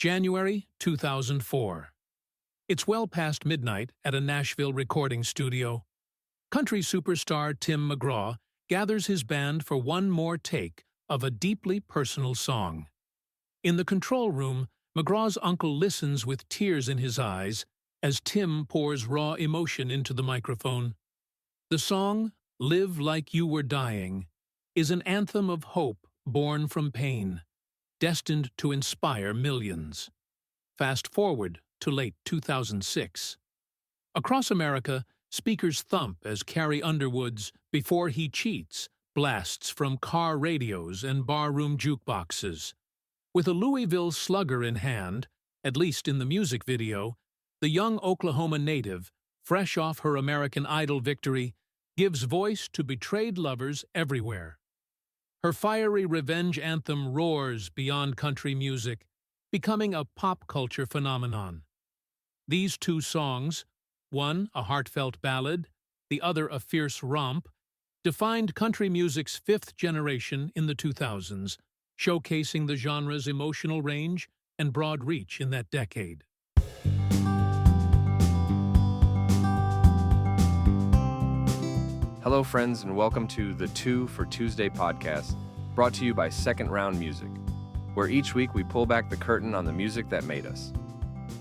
January 2004. It's well past midnight at a Nashville recording studio. Country superstar Tim McGraw gathers his band for one more take of a deeply personal song. In the control room, McGraw's uncle listens with tears in his eyes as Tim pours raw emotion into the microphone. The song, "Live Like You Were Dying," is an anthem of hope born from pain, destined to inspire millions. Fast forward to late 2006. Across America, speakers thump as Carrie Underwood's "Before He Cheats" blasts from car radios and barroom jukeboxes. With a Louisville Slugger in hand, at least in the music video, the young Oklahoma native, fresh off her American Idol victory, gives voice to betrayed lovers everywhere. Her fiery revenge anthem roars beyond country music, becoming a pop culture phenomenon. These two songs, one a heartfelt ballad, the other a fierce romp, defined country music's fifth generation in the 2000s, showcasing the genre's emotional range and broad reach in that decade. Hello, friends, and welcome to the Two for Tuesday podcast, brought to you by Second Round Music, where each week we pull back the curtain on the music that made us.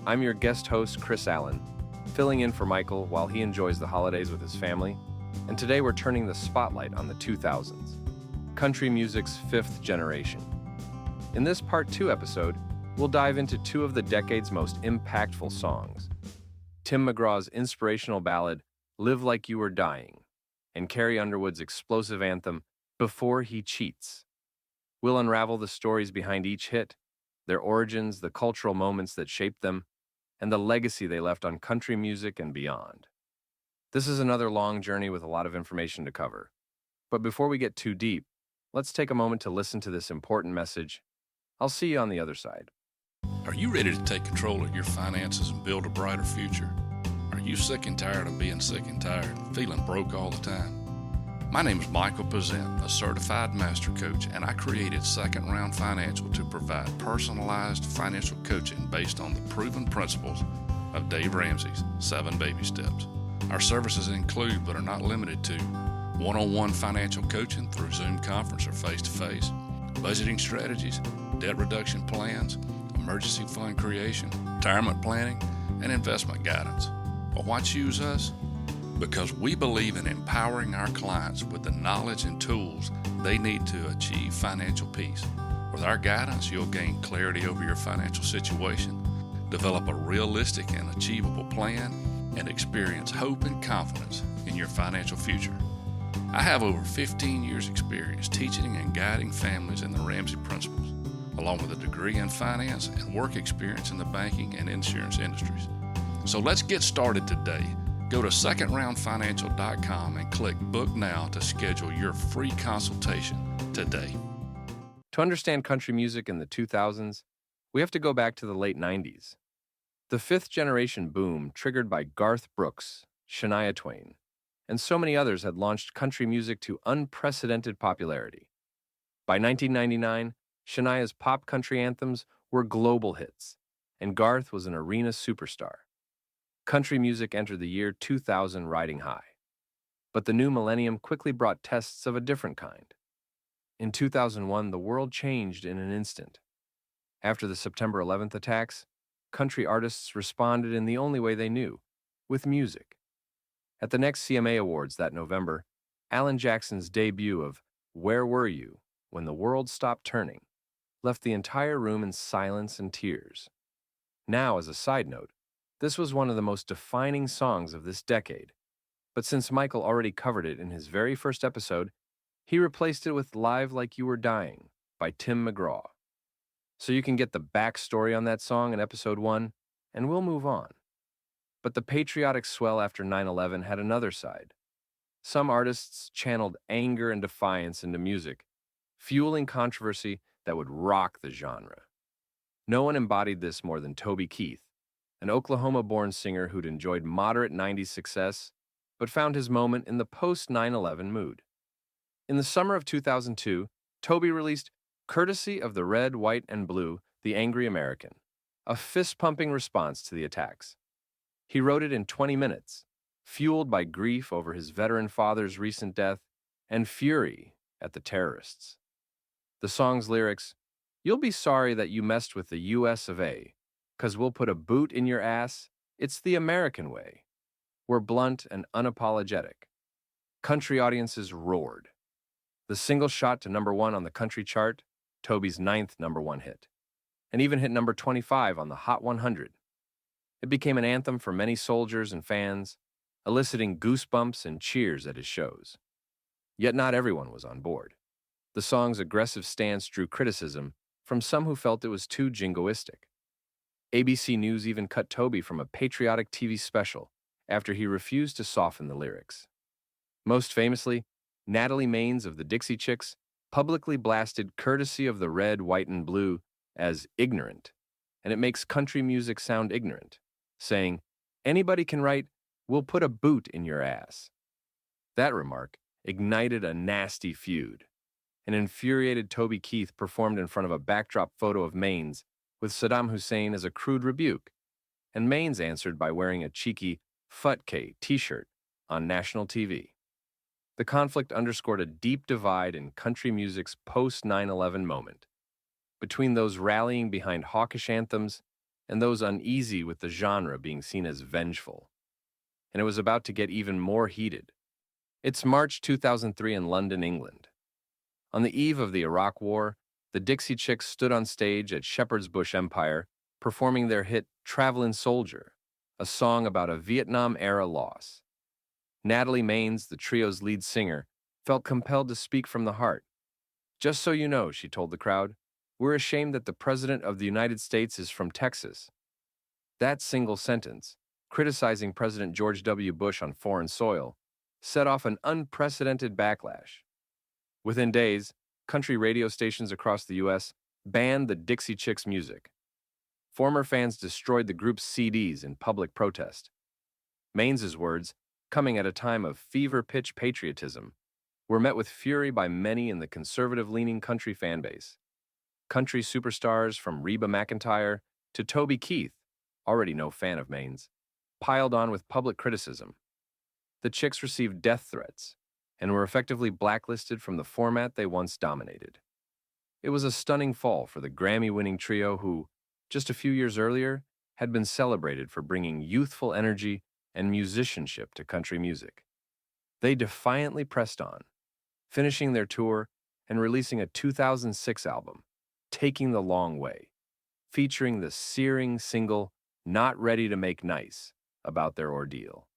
I'm your guest host, Chris Allen, filling in for Michael while he enjoys the holidays with his family, and today we're turning the spotlight on the 2000s, country music's fifth generation. In this Part 2 episode, we'll dive into two of the decade's most impactful songs, Tim McGraw's inspirational ballad, "Live Like You Were Dying," and Carrie Underwood's explosive anthem, "Before He Cheats." We'll unravel the stories behind each hit, their origins, the cultural moments that shaped them, and the legacy they left on country music and beyond. This is another long journey with a lot of information to cover. But before we get too deep, let's take a moment to listen to this important message. I'll see you on the other side. Are you ready to take control of your finances and build a brighter future? Are you sick and tired of being sick and tired, feeling broke all the time? My name is Michael Pezent, a certified master coach, and I created Second Round Financial to provide personalized financial coaching based on the proven principles of Dave Ramsey's 7 Baby Steps. Our services include, but are not limited to, one-on-one financial coaching through Zoom conference or face-to-face, budgeting strategies, debt reduction plans, emergency fund creation, retirement planning, and investment guidance. Well, why choose us? Because we believe in empowering our clients with the knowledge and tools they need to achieve financial peace. With our guidance, you'll gain clarity over your financial situation, develop a realistic and achievable plan, and experience hope and confidence in your financial future. I have over 15 years' experience teaching and guiding families in the Ramsey Principles, along with a degree in finance and work experience in the banking and insurance industries. So let's get started today. Go to secondroundfinancial.com and click Book Now to schedule your free consultation today. To understand country music in the 2000s, we have to go back to the late 90s. The fifth generation boom triggered by Garth Brooks, Shania Twain, and so many others had launched country music to unprecedented popularity. By 1999, Shania's pop country anthems were global hits, and Garth was an arena superstar. Country music entered the year 2000 riding high. But the new millennium quickly brought tests of a different kind. In 2001, the world changed in an instant. After the September 11th attacks, country artists responded in the only way they knew, with music. At the next CMA Awards that November, Alan Jackson's debut of "Where Were You When the World Stopped Turning" left the entire room in silence and tears. Now, as a side note, this was one of the most defining songs of this decade, but since Michael already covered it in his very first episode, he replaced it with "Live Like You Were Dying" by Tim McGraw. So you can get the backstory on that song in episode 1, and we'll move on. But the patriotic swell after 9/11 had another side. Some artists channeled anger and defiance into music, fueling controversy that would rock the genre. No one embodied this more than Toby Keith, an Oklahoma-born singer who'd enjoyed moderate 90s success, but found his moment in the post-9/11 mood. In the summer of 2002, Toby released "Courtesy of the Red, White, and Blue, the Angry American," a fist-pumping response to the attacks. He wrote it in 20 minutes, fueled by grief over his veteran father's recent death and fury at the terrorists. The song's lyrics, "You'll be sorry that you messed with the US of A, 'cause we'll put a boot in your ass, it's the American way," were blunt and unapologetic. Country audiences roared. The single shot to #1 on the country chart, Toby's 9th #1 hit, and even hit number 25 on the Hot 100. It became an anthem for many soldiers and fans, eliciting goosebumps and cheers at his shows. Yet not everyone was on board. The song's aggressive stance drew criticism from some who felt it was too jingoistic. ABC News even cut Toby from a patriotic TV special after he refused to soften the lyrics. Most famously, Natalie Maines of the Dixie Chicks publicly blasted "Courtesy of the Red, White, and Blue" as ignorant, and it makes country music sound ignorant, saying, "Anybody can write, 'We'll put a boot in your ass.'" That remark ignited a nasty feud. An infuriated Toby Keith performed in front of a backdrop photo of Maines with Saddam Hussein as a crude rebuke, and Maines answered by wearing a cheeky "Futke" t-shirt on national TV. The conflict underscored a deep divide in country music's post-9/11 moment, between those rallying behind hawkish anthems and those uneasy with the genre being seen as vengeful. And it was about to get even more heated. It's March 2003 in London, England. On the eve of the Iraq War, the Dixie Chicks stood on stage at Shepherd's Bush Empire, performing their hit "Travelin' Soldier," a song about a Vietnam-era loss. Natalie Maines, the trio's lead singer, felt compelled to speak from the heart. "Just so you know," she told the crowd, "we're ashamed that the President of the United States is from Texas." That single sentence, criticizing President George W. Bush on foreign soil, set off an unprecedented backlash. Within days, country radio stations across the U.S. banned the Dixie Chicks music. Former fans destroyed the group's CDs in public protest. Maines's words, coming at a time of fever-pitch patriotism, were met with fury by many in the conservative-leaning country fanbase. Country superstars from Reba McEntire to Toby Keith, already no fan of Maines, piled on with public criticism. The Chicks received death threats and were effectively blacklisted from the format they once dominated. It was a stunning fall for the Grammy-winning trio who, just a few years earlier, had been celebrated for bringing youthful energy and musicianship to country music. They defiantly pressed on, finishing their tour and releasing a 2006 album, "Taking the Long Way," featuring the searing single "Not Ready to Make Nice" about their ordeal.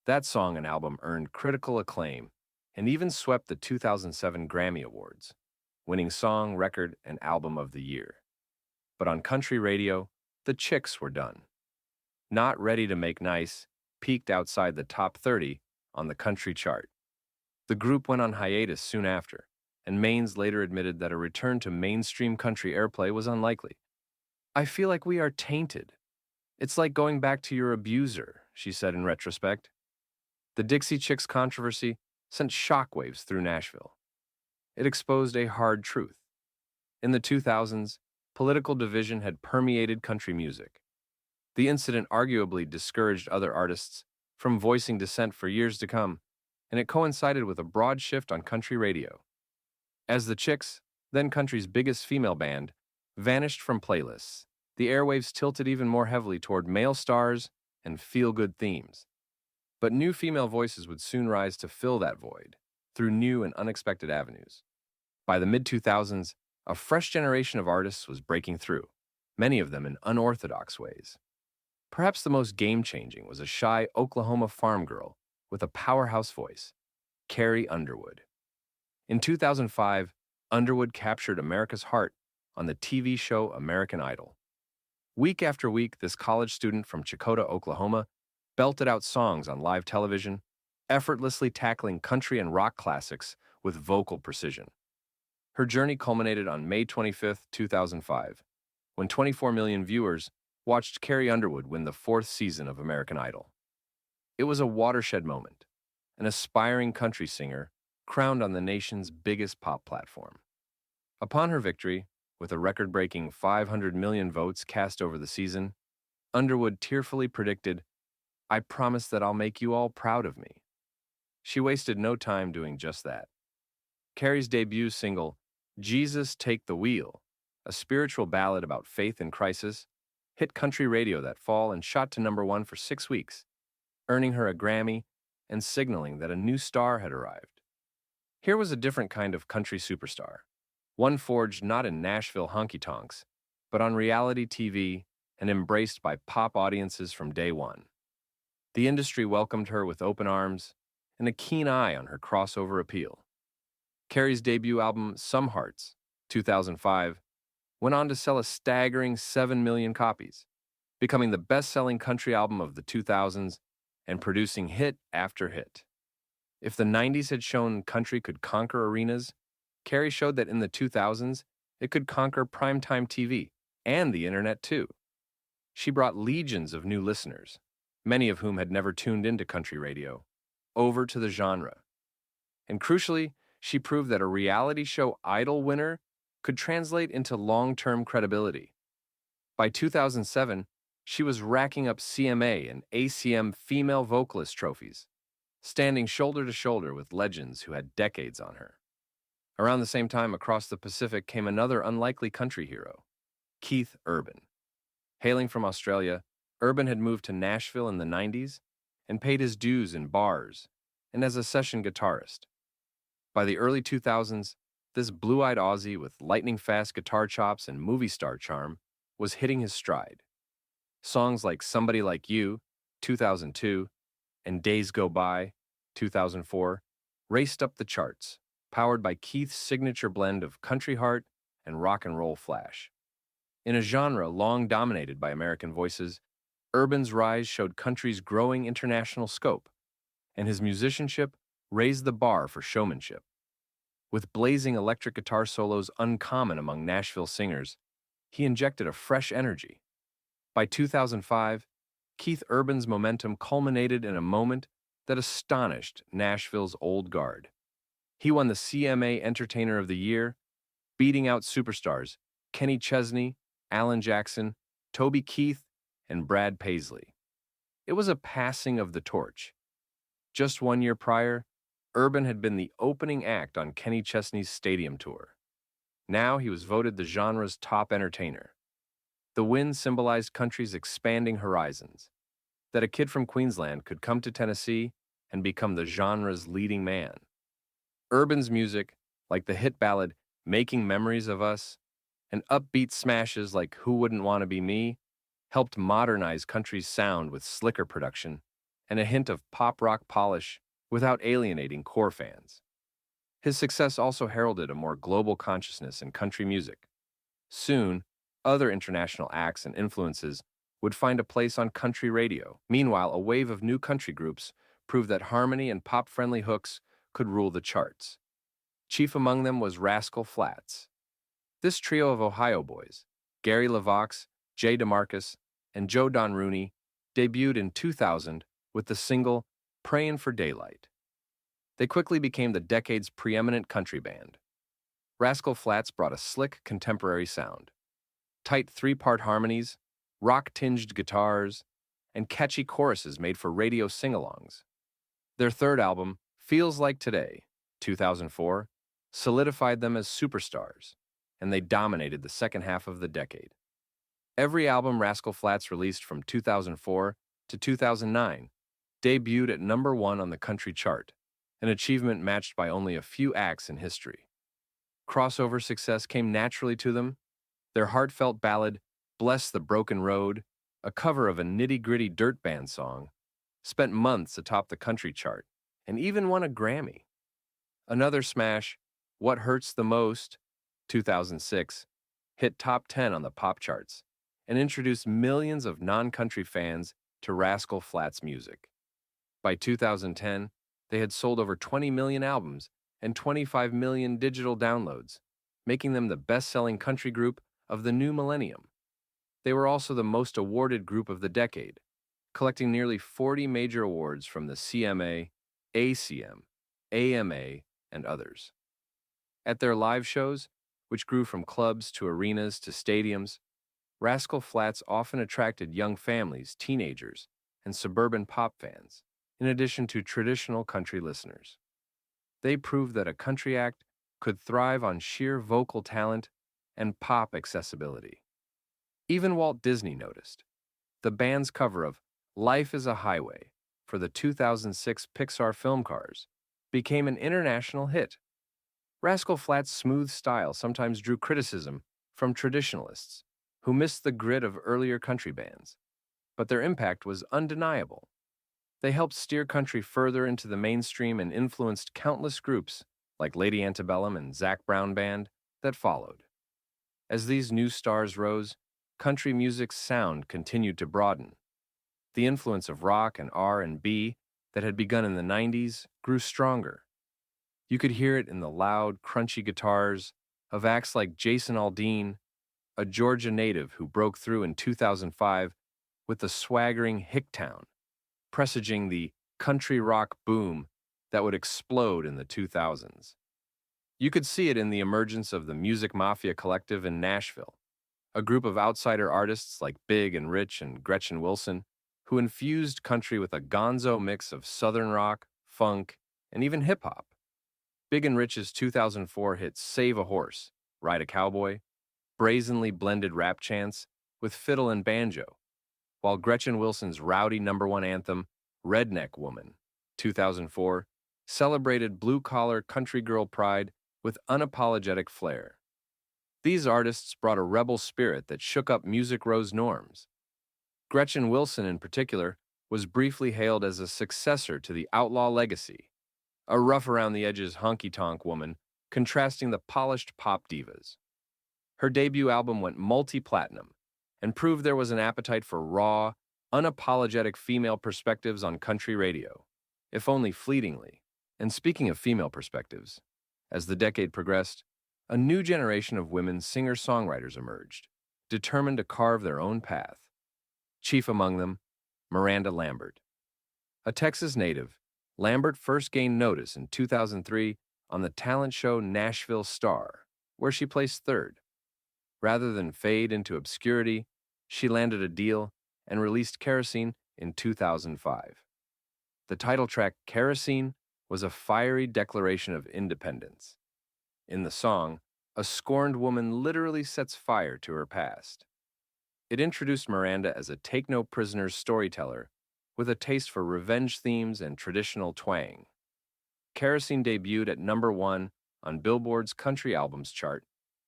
That song and album earned critical acclaim and even swept the 2007 Grammy Awards, winning Song, Record, and Album of the Year. But on country radio, the Chicks were done. "Not Ready to Make Nice" peaked outside the top 30 on the country chart. The group went on hiatus soon after, and Maines later admitted that a return to mainstream country airplay was unlikely. "I feel like we are tainted. It's like going back to your abuser," she said in retrospect. The Dixie Chicks controversy sent shockwaves through Nashville. It exposed a hard truth. In the 2000s, political division had permeated country music. The incident arguably discouraged other artists from voicing dissent for years to come, and it coincided with a broad shift on country radio. As the Chicks, then country's biggest female band, vanished from playlists, the airwaves tilted even more heavily toward male stars and feel-good themes. But new female voices would soon rise to fill that void through new and unexpected avenues. By the mid-2000s, a fresh generation of artists was breaking through, many of them in unorthodox ways. Perhaps the most game-changing was a shy Oklahoma farm girl with a powerhouse voice, Carrie Underwood. In 2005, Underwood captured America's heart on the TV show American Idol. Week after week, this college student from Chakota, Oklahoma, belted out songs on live television, effortlessly tackling country and rock classics with vocal precision. Her journey culminated on May 25, 2005, when 24 million viewers watched Carrie Underwood win the 4th season of American Idol. It was a watershed moment, an aspiring country singer crowned on the nation's biggest pop platform. Upon her victory, With a record-breaking 500 million votes cast over the season, Underwood tearfully predicted, "I promise that I'll make you all proud of me." She wasted no time doing just that. Carrie's debut single, "Jesus Take the Wheel," a spiritual ballad about faith in crisis, hit country radio that fall and shot to #1 for 6 weeks, earning her a Grammy and signaling that a new star had arrived. Here was a different kind of country superstar, one forged not in Nashville honky-tonks, but on reality TV and embraced by pop audiences from day one. The industry welcomed her with open arms and a keen eye on her crossover appeal. Carrie's debut album, Some Hearts, 2005, went on to sell a staggering 7 million copies, becoming the best-selling country album of the 2000s and producing hit after hit. If the 90s had shown country could conquer arenas, Carrie showed that in the 2000s, it could conquer primetime TV and the internet too. She brought legions of new listeners, many of whom had never tuned into country radio, over to the genre. And crucially, she proved that a reality show Idol winner could translate into long-term credibility. By 2007, she was racking up CMA and ACM female vocalist trophies, standing shoulder to shoulder with legends who had decades on her. Around the same time, across the Pacific came another unlikely country hero, Keith Urban. Hailing from Australia, Urban had moved to Nashville in the 90s and paid his dues in bars and as a session guitarist. By the early 2000s, this blue-eyed Aussie with lightning-fast guitar chops and movie star charm was hitting his stride. Songs like Somebody Like You, 2002, and Days Go By, 2004, raced up the charts, powered by Keith's signature blend of country heart and rock and roll flash. In a genre long dominated by American voices, Urban's rise showed country's growing international scope, and his musicianship raised the bar for showmanship. With blazing electric guitar solos uncommon among Nashville singers, he injected a fresh energy. By 2005, Keith Urban's momentum culminated in a moment that astonished Nashville's old guard. He won the CMA Entertainer of the Year, beating out superstars Kenny Chesney, Alan Jackson, Toby Keith, and Brad Paisley. It was a passing of the torch. Just 1 year prior, Urban had been the opening act on Kenny Chesney's stadium tour. Now he was voted the genre's top entertainer. The win symbolized country's expanding horizons, that a kid from Queensland could come to Tennessee and become the genre's leading man. Urban's music, like the hit ballad Making Memories of Us, and upbeat smashes like Who Wouldn't Want to Be Me, helped modernize country's sound with slicker production and a hint of pop rock polish without alienating core fans. His success also heralded a more global consciousness in country music. Soon, other international acts and influences would find a place on country radio. Meanwhile, a wave of new country groups proved that harmony and pop-friendly hooks could rule the charts. Chief among them was Rascal Flatts. This trio of Ohio boys, Gary LaVox, Jay DeMarcus, and Joe Don Rooney, debuted in 2000 with the single Prayin' for Daylight. They quickly became the decade's preeminent country band. Rascal Flatts brought a slick contemporary sound, tight three-part harmonies, rock-tinged guitars, and catchy choruses made for radio sing-alongs. Their third album, Feels Like Today, 2004, solidified them as superstars, and they dominated the second half of the decade. Every album Rascal Flatts released from 2004 to 2009 debuted at #1 on the country chart, an achievement matched by only a few acts in history. Crossover success came naturally to them. Their heartfelt ballad, Bless the Broken Road, a cover of a nitty-gritty dirt band song, spent months atop the country chart and even won a Grammy. Another smash, What Hurts the Most, 2006, hit top 10 on the pop charts and introduced millions of non-country fans to Rascal Flatts music. By 2010, they had sold over 20 million albums and 25 million digital downloads, making them the best-selling country group of the new millennium. They were also the most awarded group of the decade, collecting nearly 40 major awards from the CMA, ACM, AMA, and others. At their live shows, which grew from clubs to arenas to stadiums, Rascal Flatts often attracted young families, teenagers, and suburban pop fans, in addition to traditional country listeners. They proved that a country act could thrive on sheer vocal talent and pop accessibility. Even Walt Disney noticed. The band's cover of Life is a Highway for the 2006 Pixar film Cars became an international hit. Rascal Flatts' smooth style sometimes drew criticism from traditionalists who missed the grit of earlier country bands, but their impact was undeniable. They helped steer country further into the mainstream and influenced countless groups like Lady Antebellum and Zac Brown Band that followed. As these new stars rose, country music's sound continued to broaden. The influence of rock and R&B that had begun in the 90s grew stronger. You could hear it in the loud, crunchy guitars of acts like Jason Aldean, a Georgia native who broke through in 2005 with the swaggering Hicktown, presaging the country rock boom that would explode in the 2000s. You could see it in the emergence of the Music Mafia Collective in Nashville, a group of outsider artists like Big and Rich and Gretchen Wilson, who infused country with a gonzo mix of southern rock, funk, and even hip-hop. Big and Rich's 2004 hit Save a Horse, Ride a Cowboy, brazenly blended rap chants with fiddle and banjo, while Gretchen Wilson's rowdy #1 anthem, Redneck Woman, 2004, celebrated blue-collar country girl pride with unapologetic flair. These artists brought a rebel spirit that shook up Music Row's norms. Gretchen Wilson, in particular, was briefly hailed as a successor to the outlaw legacy, a rough-around-the-edges honky-tonk woman contrasting the polished pop divas. Her debut album went multi-platinum and proved there was an appetite for raw, unapologetic female perspectives on country radio, if only fleetingly. And speaking of female perspectives, as the decade progressed, a new generation of women singer-songwriters emerged, determined to carve their own path. Chief among them, Miranda Lambert. A Texas native, Lambert first gained notice in 2003 on the talent show Nashville Star, where she placed third. Rather than fade into obscurity, she landed a deal and released Kerosene in 2005. The title track, Kerosene, was a fiery declaration of independence. In the song, a scorned woman literally sets fire to her past. It introduced Miranda as a take-no-prisoners storyteller with a taste for revenge themes and traditional twang. Kerosene debuted at #1 on Billboard's Country Albums chart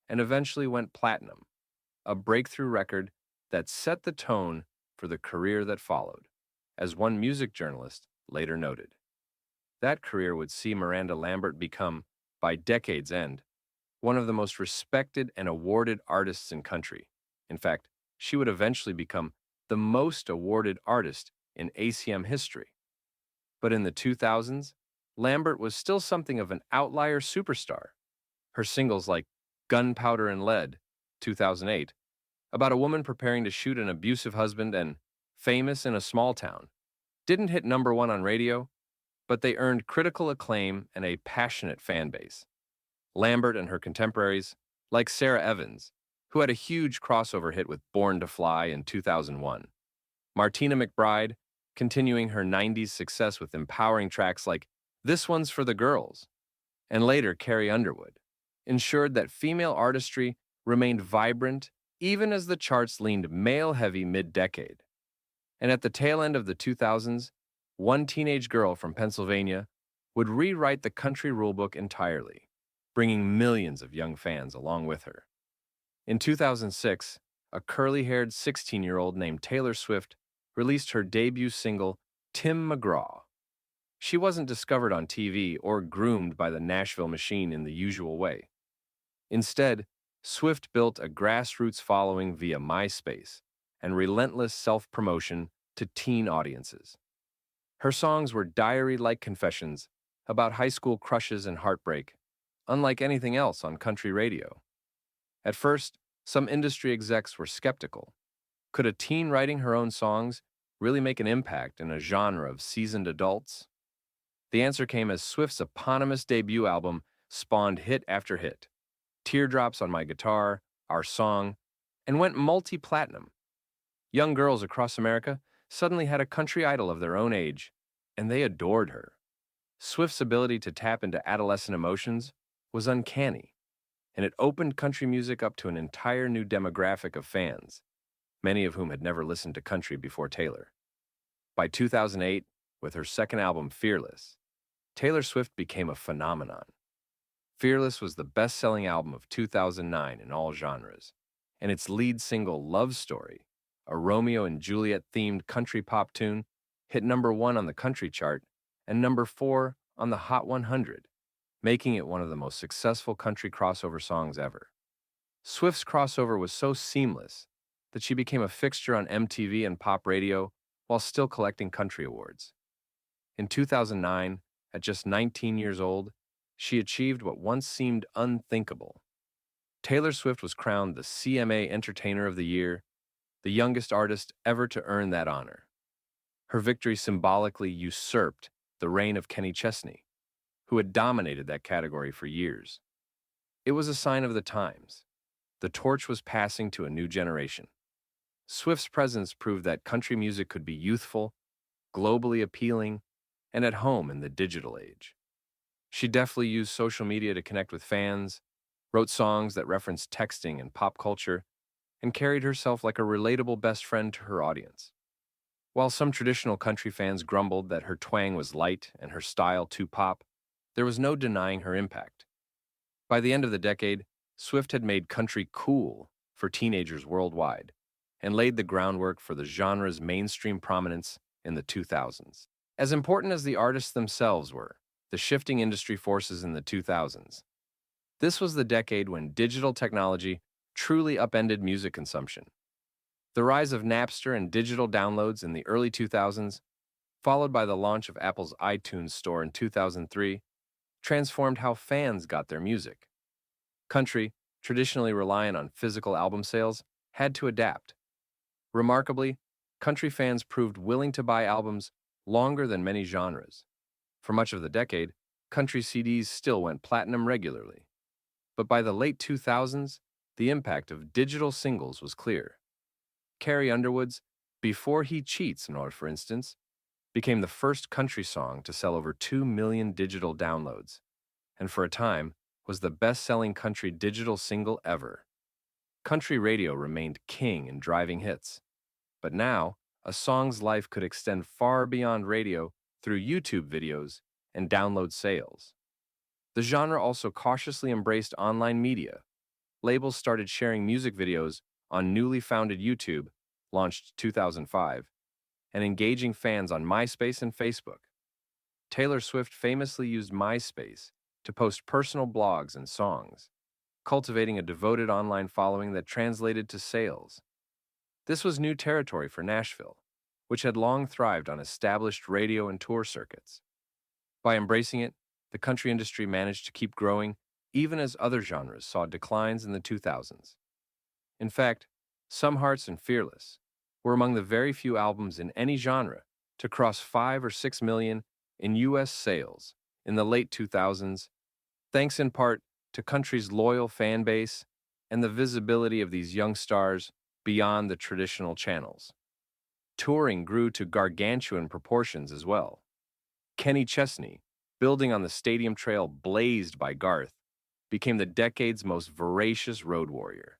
and eventually went platinum, a breakthrough record that set the tone for the career that followed, as one music journalist later noted. That career would see Miranda Lambert become, by decade's end, one of the most respected and awarded artists in country. In fact, she would eventually become the most awarded artist in ACM history. But in the 2000s, Lambert was still something of an outlier superstar. Her singles like Gunpowder and Lead, 2008, about a woman preparing to shoot an abusive husband, and Famous in a Small Town, didn't hit #1 on radio, but they earned critical acclaim and a passionate fan base. Lambert and her contemporaries, like Sarah Evans, who had a huge crossover hit with Born to Fly in 2001. Martina McBride, continuing her 90s success with empowering tracks like This One's for the Girls, and later Carrie Underwood, ensured that female artistry remained vibrant even as the charts leaned male-heavy mid-decade. And at the tail end of the 2000s, one teenage girl from Pennsylvania would rewrite the country rulebook entirely, bringing millions of young fans along with her. In 2006, a curly-haired 16-year-old named Taylor Swift released her debut single, Tim McGraw. She wasn't discovered on TV or groomed by the Nashville machine in the usual way. Instead, Swift built a grassroots following via MySpace and relentless self-promotion to teen audiences. Her songs were diary-like confessions about high school crushes and heartbreak, unlike anything else on country radio. At first, some industry execs were skeptical. Could a teen writing her own songs really make an impact in a genre of seasoned adults? The answer came as Swift's eponymous debut album spawned hit after hit. Teardrops on My Guitar, Our Song, and went multi-platinum. Young girls across America suddenly had a country idol of their own age, and they adored her. Swift's ability to tap into adolescent emotions was uncanny, and it opened country music up to an entire new demographic of fans, many of whom had never listened to country before Taylor. By 2008, with her second album Fearless, Taylor Swift became a phenomenon. Fearless was the best-selling album of 2009 in all genres, and its lead single Love Story, a Romeo and Juliet-themed country pop tune, hit #1 on the country chart and #4 on the Hot 100, making it one of the most successful country crossover songs ever. Swift's crossover was so seamless that she became a fixture on MTV and pop radio while still collecting country awards. In 2009, at just 19 years old, she achieved what once seemed unthinkable. Taylor Swift was crowned the CMA Entertainer of the Year, the youngest artist ever to earn that honor. Her victory symbolically usurped the reign of Kenny Chesney, who had dominated that category for years. It was a sign of the times. The torch was passing to a new generation. Swift's presence proved that country music could be youthful, globally appealing, and at home in the digital age. She deftly used social media to connect with fans, wrote songs that referenced texting and pop culture, and carried herself like a relatable best friend to her audience. While some traditional country fans grumbled that her twang was light and her style too pop, there was no denying her impact. By the end of the decade, Swift had made country cool for teenagers worldwide and laid the groundwork for the genre's mainstream prominence in the 2000s. As important as the artists themselves were, the shifting industry forces in the 2000s. This was the decade when digital technology truly upended music consumption. The rise of Napster and digital downloads in the early 2000s, followed by the launch of Apple's iTunes Store in 2003, transformed how fans got their music. Country, traditionally reliant on physical album sales, had to adapt. Remarkably, country fans proved willing to buy albums longer than many genres. For much of the decade, country CDs still went platinum regularly. But by the late 2000s, the impact of digital singles was clear. Carrie Underwood's Before He Cheats, for instance, became the first country song to sell over 2 million digital downloads, and for a time was the best-selling country digital single ever. Country radio remained king in driving hits, but now a song's life could extend far beyond radio through YouTube videos and download sales. The genre also cautiously embraced online media. Labels started sharing music videos on newly founded YouTube, launched 2005, and engaging fans on MySpace and Facebook. Taylor Swift famously used MySpace to post personal blogs and songs, cultivating a devoted online following that translated to sales. This was new territory for Nashville, which had long thrived on established radio and tour circuits. By embracing it, the country industry managed to keep growing even as other genres saw declines in the 2000s. In fact, Some Hearts and Fearless were among the very few albums in any genre to cross 5 or 6 million in U.S. sales in the late 2000s, thanks in part to country's loyal fan base and the visibility of these young stars beyond the traditional channels. Touring grew to gargantuan proportions as well. Kenny Chesney, building on the stadium trail blazed by Garth, became the decade's most voracious road warrior.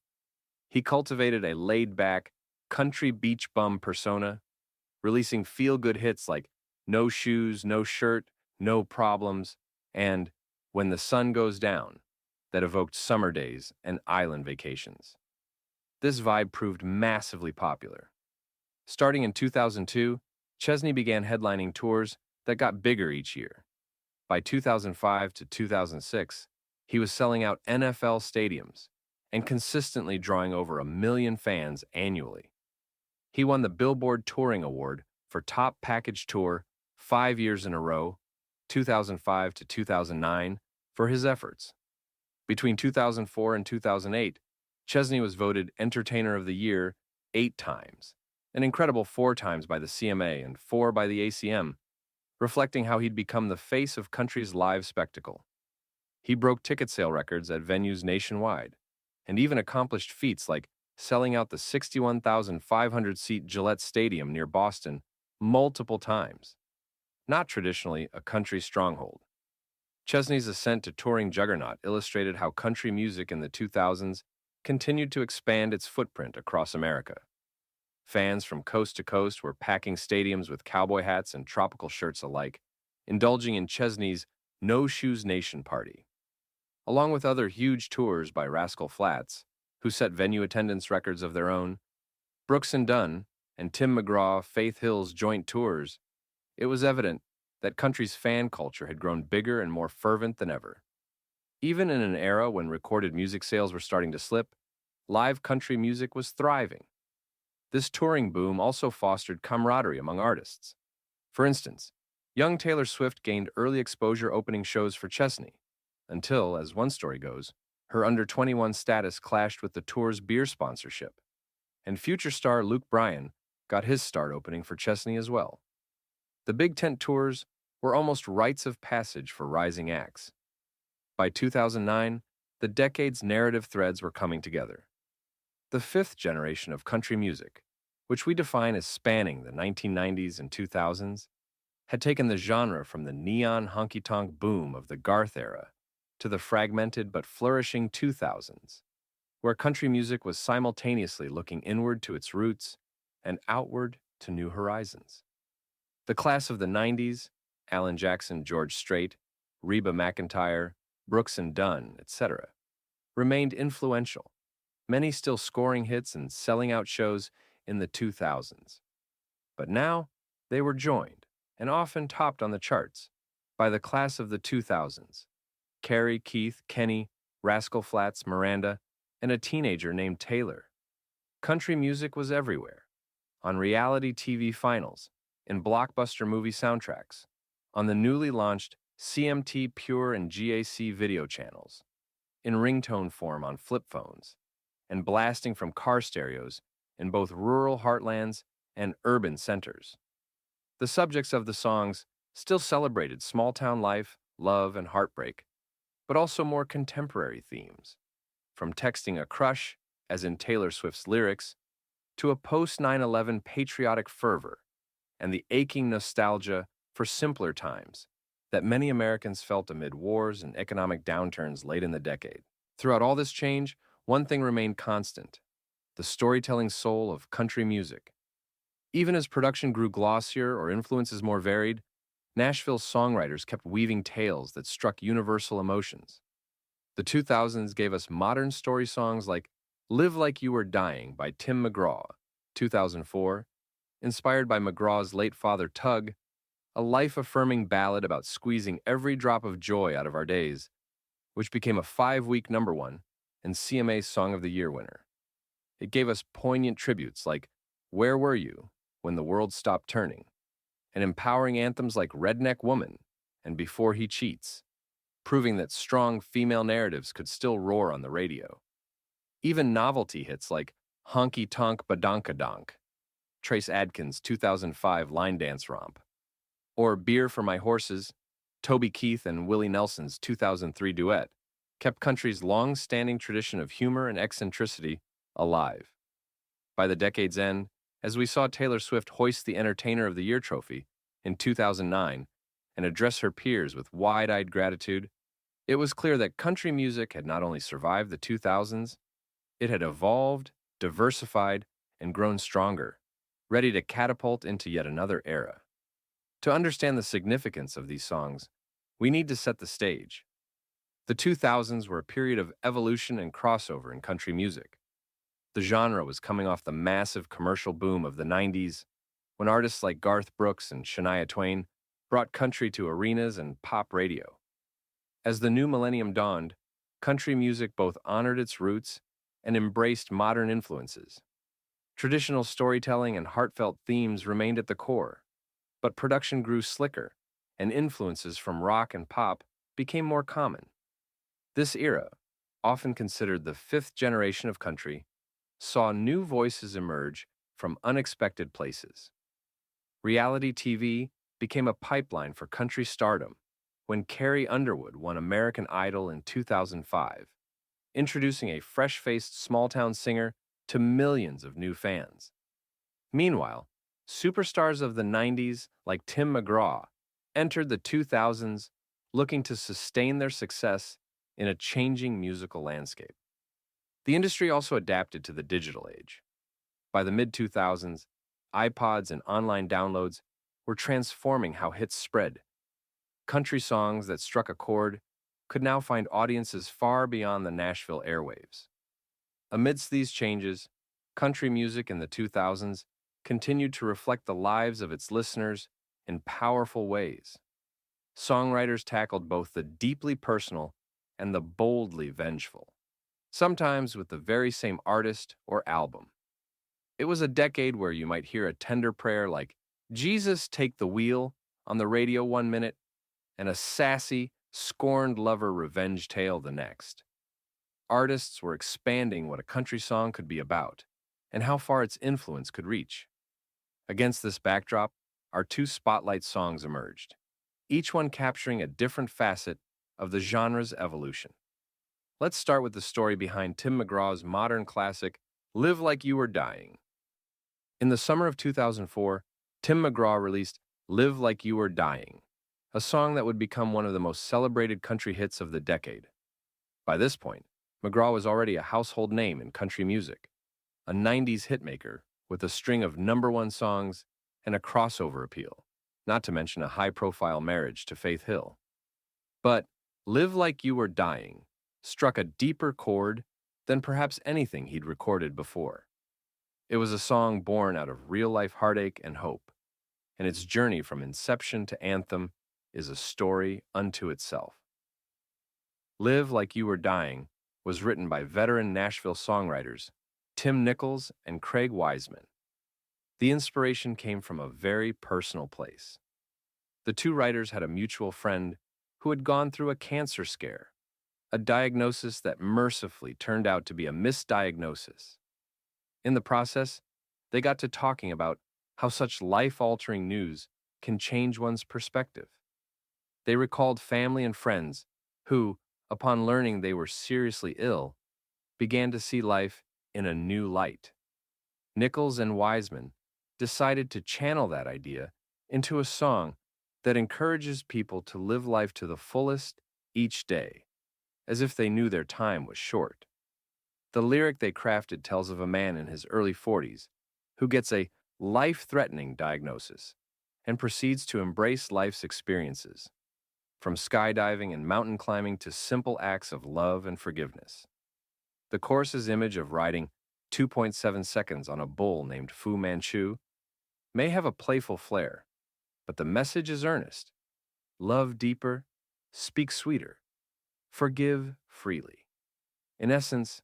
He cultivated a laid-back, country beach bum persona, releasing feel-good hits like No Shoes, No Shirt, No Problems, and When the Sun Goes Down, that evoked summer days and island vacations. This vibe proved massively popular. Starting in 2002, Chesney began headlining tours that got bigger each year. By 2005 to 2006, he was selling out NFL stadiums and consistently drawing over 1 million fans annually. He won the Billboard Touring Award for Top Package Tour 5 years in a row, 2005 to 2009, for his efforts. Between 2004 and 2008, Chesney was voted Entertainer of the Year 8 times, an incredible 4 times by the CMA and 4 by the ACM, reflecting how he'd become the face of country's live spectacle. He broke ticket sale records at venues nationwide, and even accomplished feats like selling out the 61,500-seat Gillette Stadium near Boston multiple times. Not traditionally a country stronghold. Chesney's ascent to touring juggernaut illustrated how country music in the 2000s continued to expand its footprint across America. Fans from coast to coast were packing stadiums with cowboy hats and tropical shirts alike, indulging in Chesney's No Shoes Nation party. Along with other huge tours by Rascal Flatts, who set venue attendance records of their own, Brooks and Dunn and Tim McGraw Faith Hill's joint tours, it was evident that country's fan culture had grown bigger and more fervent than ever. Even in an era when recorded music sales were starting to slip, live country music was thriving. This touring boom also fostered camaraderie among artists. For instance, young Taylor Swift gained early exposure opening shows for Chesney, until, as one story goes, her under-21 status clashed with the tour's beer sponsorship, and future star Luke Bryan got his start opening for Chesney as well. The big tent tours were almost rites of passage for rising acts. By 2009, the decade's narrative threads were coming together. The fifth generation of country music, which we define as spanning the 1990s and 2000s, had taken the genre from the neon honky-tonk boom of the Garth era to the fragmented but flourishing 2000s, where country music was simultaneously looking inward to its roots and outward to new horizons. The class of the 90s, Alan Jackson, George Strait, Reba McEntire, Brooks and Dunn, etc., remained influential, many still scoring hits and selling out shows in the 2000s. But now, they were joined, and often topped on the charts, by the class of the 2000s, Carrie, Keith, Kenny, Rascal Flatts, Miranda, and a teenager named Taylor. Country music was everywhere, on reality TV finals, in blockbuster movie soundtracks, on the newly launched CMT Pure and GAC video channels, in ringtone form on flip phones, and blasting from car stereos in both rural heartlands and urban centers. The subjects of the songs still celebrated small-town life, love, and heartbreak, but also more contemporary themes, from texting a crush, as in Taylor Swift's lyrics, to a post-9/11 patriotic fervor and the aching nostalgia for simpler times that many Americans felt amid wars and economic downturns late in the decade. Throughout all this change, one thing remained constant: the storytelling soul of country music. Even as production grew glossier or influences more varied, Nashville's songwriters kept weaving tales that struck universal emotions. The 2000s gave us modern story songs like Live Like You Were Dying by Tim McGraw, 2004, inspired by McGraw's late father Tug, a life-affirming ballad about squeezing every drop of joy out of our days, which became a 5-week #1 and CMA's Song of the Year winner. It gave us poignant tributes like Where Were You When the World Stopped Turning, and empowering anthems like Redneck Woman and Before He Cheats, proving that strong female narratives could still roar on the radio. Even novelty hits like Honky Tonk Badonkadonk, Trace Adkins' 2005 line dance romp, or Beer for My Horses, Toby Keith and Willie Nelson's 2003 duet, kept country's long-standing tradition of humor and eccentricity alive. By the decade's end, as we saw Taylor Swift hoist the Entertainer of the Year trophy in 2009 and address her peers with wide-eyed gratitude, it was clear that country music had not only survived the 2000s, it had evolved, diversified, and grown stronger, ready to catapult into yet another era. To understand the significance of these songs, we need to set the stage. The 2000s were a period of evolution and crossover in country music. The genre was coming off the massive commercial boom of the 90s, when artists like Garth Brooks and Shania Twain brought country to arenas and pop radio. As the new millennium dawned, country music both honored its roots and embraced modern influences. Traditional storytelling and heartfelt themes remained at the core, but production grew slicker, and influences from rock and pop became more common. This era, often considered the fifth generation of country, saw new voices emerge from unexpected places. Reality TV became a pipeline for country stardom, when Carrie Underwood won American Idol in 2005, introducing a fresh-faced small-town singer to millions of new fans. Meanwhile, superstars of the 90s like Tim McGraw entered the 2000s looking to sustain their success in a changing musical landscape. The industry also adapted to the digital age. By the mid-2000s, iPods and online downloads were transforming how hits spread. Country songs that struck a chord could now find audiences far beyond the Nashville airwaves. Amidst these changes, country music in the 2000s continued to reflect the lives of its listeners in powerful ways. Songwriters tackled both the deeply personal and the boldly vengeful, sometimes with the very same artist or album. It was a decade where you might hear a tender prayer like, "Jesus, take the wheel," on the radio one minute, and a sassy, scorned lover revenge tale the next. Artists were expanding what a country song could be about, and how far its influence could reach. Against this backdrop, our two spotlight songs emerged, each one capturing a different facet of the genre's evolution. Let's start with the story behind Tim McGraw's modern classic, "Live Like You Were Dying." In the summer of 2004, Tim McGraw released "Live Like You Were Dying," a song that would become one of the most celebrated country hits of the decade. By this point, McGraw was already a household name in country music, a 90s hitmaker with a string of #1 songs and a crossover appeal, not to mention a high-profile marriage to Faith Hill. But "Live Like You Were Dying" struck a deeper chord than perhaps anything he'd recorded before. It was a song born out of real-life heartache and hope, and its journey from inception to anthem is a story unto itself. "Live Like You Were Dying" was written by veteran Nashville songwriters Tim Nichols and Craig Wiseman. The inspiration came from a very personal place. The two writers had a mutual friend who had gone through a cancer scare, a diagnosis that mercifully turned out to be a misdiagnosis. In the process, they got to talking about how such life-altering news can change one's perspective. They recalled family and friends who, upon learning they were seriously ill, began to see life in a new light. Nichols and Wiseman decided to channel that idea into a song that encourages people to live life to the fullest each day, as if they knew their time was short. The lyric they crafted tells of a man in his early 40s who gets a life-threatening diagnosis and proceeds to embrace life's experiences, from skydiving and mountain climbing to simple acts of love and forgiveness. The choruse's image of riding 2.7 seconds on a bull named Fu Manchu may have a playful flair, but the message is earnest. Love deeper, speak sweeter, forgive freely. In essence,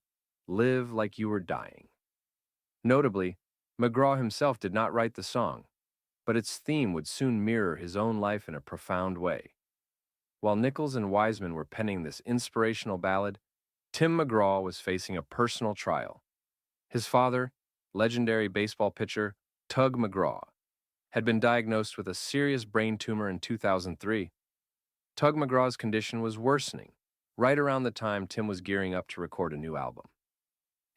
live like you were dying. Notably, McGraw himself did not write the song, but its theme would soon mirror his own life in a profound way. While Nichols and Wiseman were penning this inspirational ballad, Tim McGraw was facing a personal trial. His father, legendary baseball pitcher Tug McGraw, had been diagnosed with a serious brain tumor in 2003. Tug McGraw's condition was worsening right around the time Tim was gearing up to record a new album.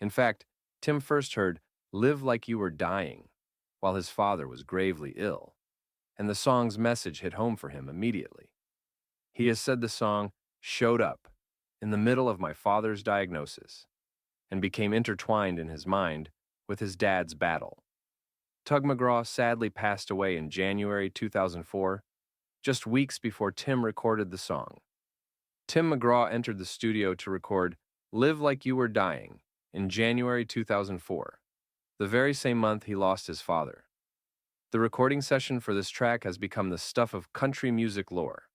In fact, Tim first heard "Live Like You Were Dying" while his father was gravely ill, and the song's message hit home for him immediately. He has said the song showed up in the middle of my father's diagnosis and became intertwined in his mind with his dad's battle. Tug McGraw sadly passed away in January 2004, just weeks before Tim recorded the song. Tim McGraw entered the studio to record "Live Like You Were Dying" in January 2004, the very same month he lost his father. The recording session for this track has become the stuff of country music lore.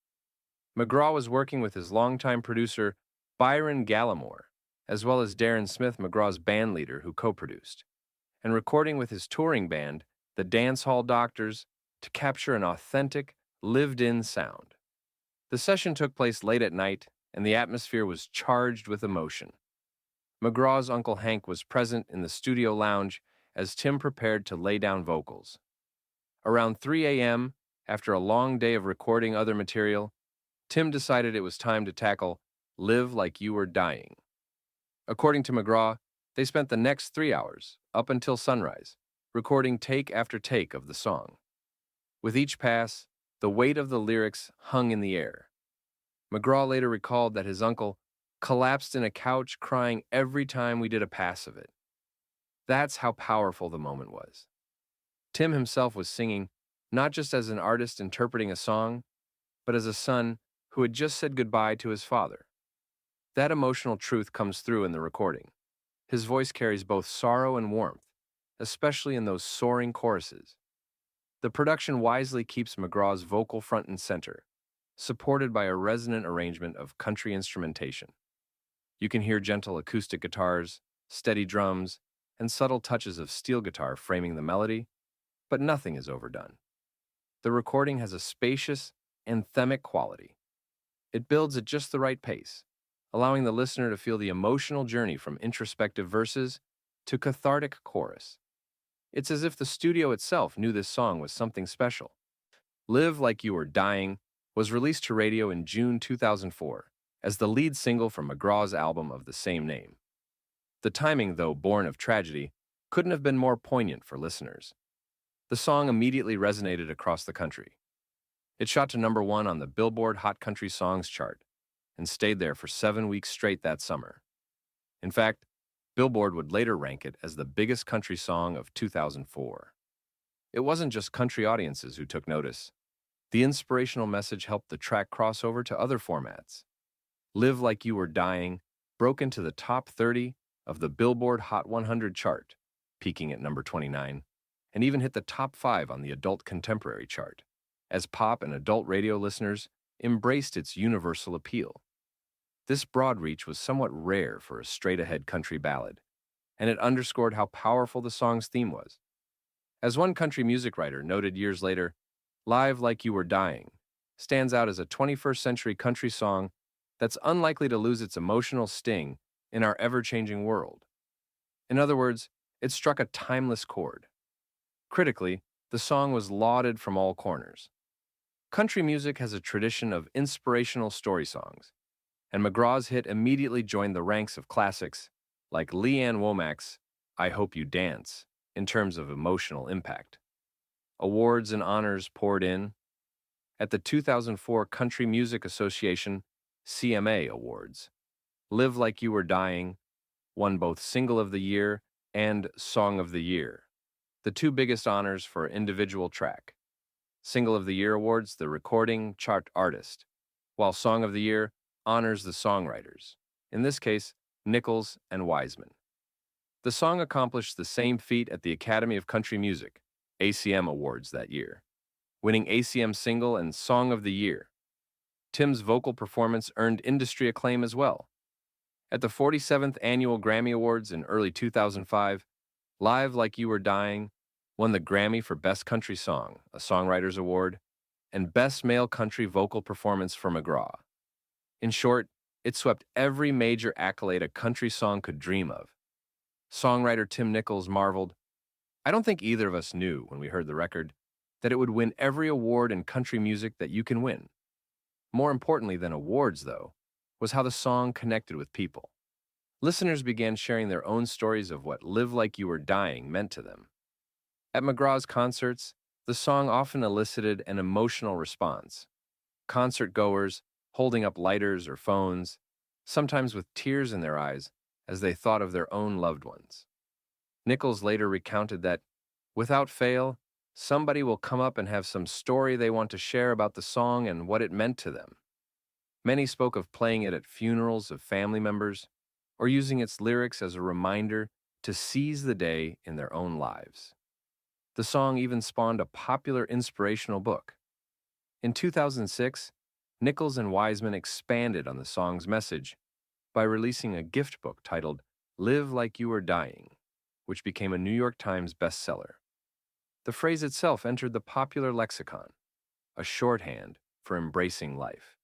McGraw was working with his longtime producer, Byron Gallimore, as well as Darren Smith, McGraw's bandleader who co-produced, and recording with his touring band, the Dance Hall Doctors, to capture an authentic, lived-in sound. The session took place late at night, and the atmosphere was charged with emotion. McGraw's Uncle Hank was present in the studio lounge as Tim prepared to lay down vocals. Around 3 a.m., after a long day of recording other material, Tim decided it was time to tackle Live Like You Were Dying. According to McGraw, they spent the next 3 hours, up until sunrise, recording take after take of the song. With each pass, the weight of the lyrics hung in the air. McGraw later recalled that his uncle collapsed in a couch crying every time we did a pass of it. That's how powerful the moment was. Tim himself was singing not just as an artist interpreting a song, but as a son who had just said goodbye to his father. That emotional truth comes through in the recording. His voice carries both sorrow and warmth, especially in those soaring choruses. The production wisely keeps McGraw's vocal front and center, supported by a resonant arrangement of country instrumentation. You can hear gentle acoustic guitars, steady drums, and subtle touches of steel guitar framing the melody, but nothing is overdone. The recording has a spacious, anthemic quality. It builds at just the right pace, allowing the listener to feel the emotional journey from introspective verses to cathartic chorus. It's as if the studio itself knew this song was something special. Live Like You Were Dying was released to radio in June 2004 as the lead single from McGraw's album of the same name. The timing, though born of tragedy, couldn't have been more poignant for listeners. The song immediately resonated across the country. It shot to #1 on the Billboard Hot Country Songs chart and stayed there for 7 weeks straight that summer. In fact, Billboard would later rank it as the biggest country song of 2004. It wasn't just country audiences who took notice. The inspirational message helped the track cross over to other formats. Live Like You Were Dying broke into the top 30 of the Billboard Hot 100 chart, peaking at #29, and even hit the top 5 on the Adult Contemporary chart, as pop and adult radio listeners embraced its universal appeal. This broad reach was somewhat rare for a straight-ahead country ballad, and it underscored how powerful the song's theme was. As one country music writer noted years later, Live Like You Were Dying stands out as a 21st century country song that's unlikely to lose its emotional sting in our ever-changing world. In other words, it struck a timeless chord. Critically, the song was lauded from all corners. Country music has a tradition of inspirational story songs, and McGraw's hit immediately joined the ranks of classics like Lee Ann Womack's I Hope You Dance in terms of emotional impact. Awards and honors poured in. At the 2004 Country Music Association CMA Awards, Live Like You Were Dying won both Single of the Year and Song of the Year, the two biggest honors for an individual track. Single of the Year awards the recording chart artist, while Song of the Year honors the songwriters, in this case, Nichols and Wiseman. The song accomplished the same feat at the Academy of Country Music, ACM Awards that year, winning ACM Single and Song of the Year. Tim's vocal performance earned industry acclaim as well. At the 47th Annual Grammy Awards in early 2005, Live Like You Were Dying won the Grammy for Best Country Song, a Songwriters Award, and Best Male Country Vocal Performance for McGraw. In short, it swept every major accolade a country song could dream of. Songwriter Tim Nichols marveled, "I don't think either of us knew, when we heard the record, that it would win every award in country music that you can win." More importantly than awards, though, was how the song connected with people. Listeners began sharing their own stories of what Live Like You Were Dying meant to them. At McGraw's concerts, the song often elicited an emotional response. Concert goers holding up lighters or phones, sometimes with tears in their eyes as they thought of their own loved ones. Nichols later recounted that, without fail, somebody will come up and have some story they want to share about the song and what it meant to them. Many spoke of playing it at funerals of family members or using its lyrics as a reminder to seize the day in their own lives. The song even spawned a popular inspirational book. In 2006, Nichols and Wiseman expanded on the song's message by releasing a gift book titled Live Like You Were Dying, which became a New York Times bestseller. The phrase itself entered the popular lexicon, a shorthand for embracing life.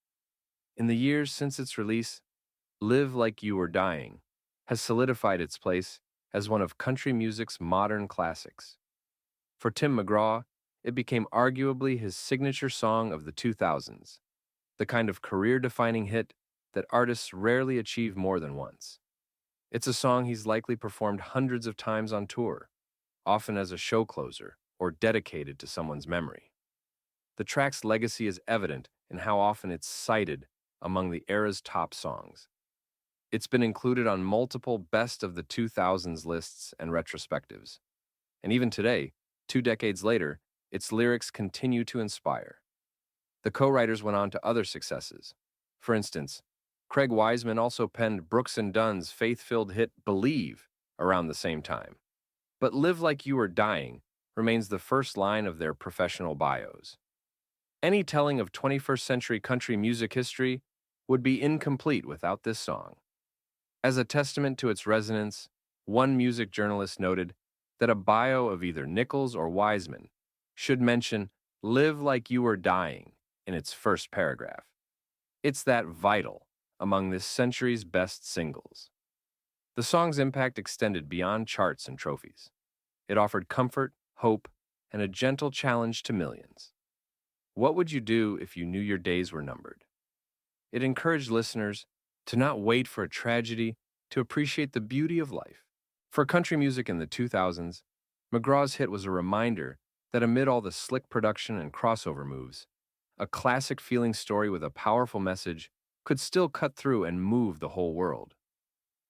In the years since its release, Live Like You Were Dying has solidified its place as one of country music's modern classics. For Tim McGraw, it became arguably his signature song of the 2000s, the kind of career-defining hit that artists rarely achieve more than once. It's a song he's likely performed hundreds of times on tour, often as a show closer or dedicated to someone's memory. The track's legacy is evident in how often it's cited among the era's top songs. It's been included on multiple Best of the 2000s lists and retrospectives. And even today, 2 decades later, its lyrics continue to inspire. The co-writers went on to other successes. For instance, Craig Wiseman also penned Brooks and Dunn's faith-filled hit Believe around the same time. But Live Like You Were Dying remains the first line of their professional bios. Any telling of 21st century country music history would be incomplete without this song. As a testament to its resonance, one music journalist noted that a bio of either Nichols or Wiseman should mention Live Like You Were Dying in its first paragraph. It's that vital among this century's best singles. The song's impact extended beyond charts and trophies. It offered comfort, hope, and a gentle challenge to millions. What would you do if you knew your days were numbered? It encouraged listeners to not wait for a tragedy to appreciate the beauty of life. For country music in the 2000s, McGraw's hit was a reminder that amid all the slick production and crossover moves, a classic-feeling story with a powerful message could still cut through and move the whole world.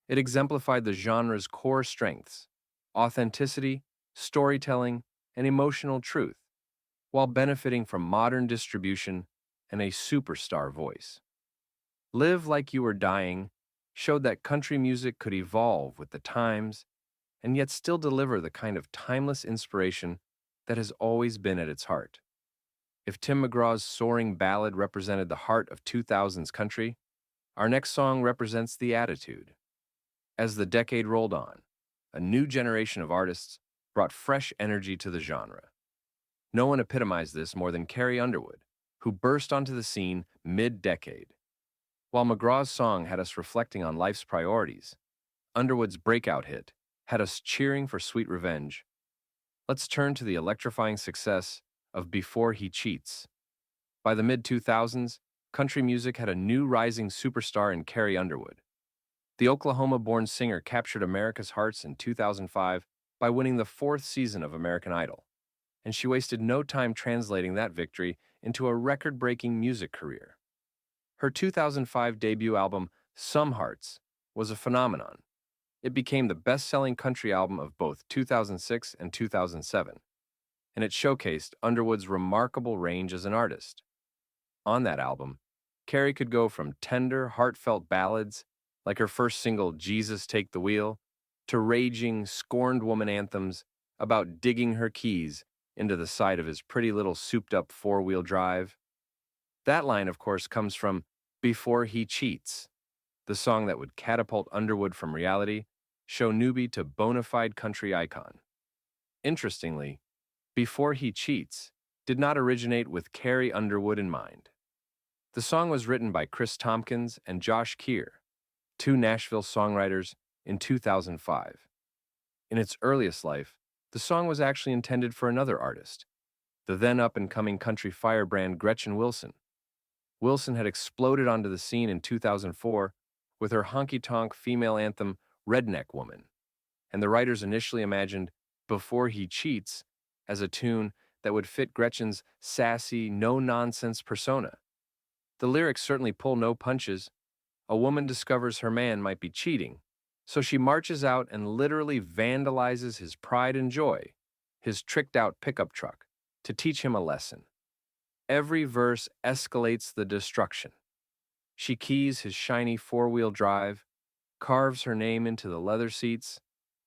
It exemplified the genre's core strengths: authenticity, storytelling, and emotional truth, while benefiting from modern distribution and a superstar voice. Live Like You Were Dying showed that country music could evolve with the times and yet still deliver the kind of timeless inspiration that has always been at its heart. If Tim McGraw's soaring ballad represented the heart of 2000s country, our next song represents the attitude. As the decade rolled on, a new generation of artists brought fresh energy to the genre. No one epitomized this more than Carrie Underwood, who burst onto the scene mid-decade. While McGraw's song had us reflecting on life's priorities, Underwood's breakout hit had us cheering for Sweet Revenge. Let's turn to the electrifying success of Before He Cheats. By the mid-2000s, country music had a new rising superstar in Carrie Underwood. The Oklahoma-born singer captured America's hearts in 2005 by winning the 4th season of American Idol, and she wasted no time translating that victory into a record-breaking music career. Her 2005 debut album, Some Hearts, was a phenomenon. It became the best-selling country album of both 2006 and 2007, and it showcased Underwood's remarkable range as an artist. On that album, Carrie could go from tender, heartfelt ballads, like her first single, Jesus Take the Wheel, to raging, scorned woman anthems about digging her keys into the side of his pretty little souped-up four-wheel drive. That line, of course, comes from Before He Cheats, the song that would catapult Underwood from reality, show newbie to bona fide country icon. Interestingly, Before He Cheats did not originate with Carrie Underwood in mind. The song was written by Chris Tompkins and Josh Keir, 2 Nashville songwriters, in 2005. In its earliest life, the song was actually intended for another artist, the then up-and-coming country firebrand Gretchen Wilson. Wilson had exploded onto the scene in 2004 with her honky-tonk female anthem, Redneck Woman, and the writers initially imagined Before He Cheats as a tune that would fit Gretchen's sassy, no-nonsense persona. The lyrics certainly pull no punches. A woman discovers her man might be cheating, so she marches out and literally vandalizes his pride and joy, his tricked-out pickup truck, to teach him a lesson. Every verse escalates the destruction. She keys his shiny four-wheel drive, carves her name into the leather seats,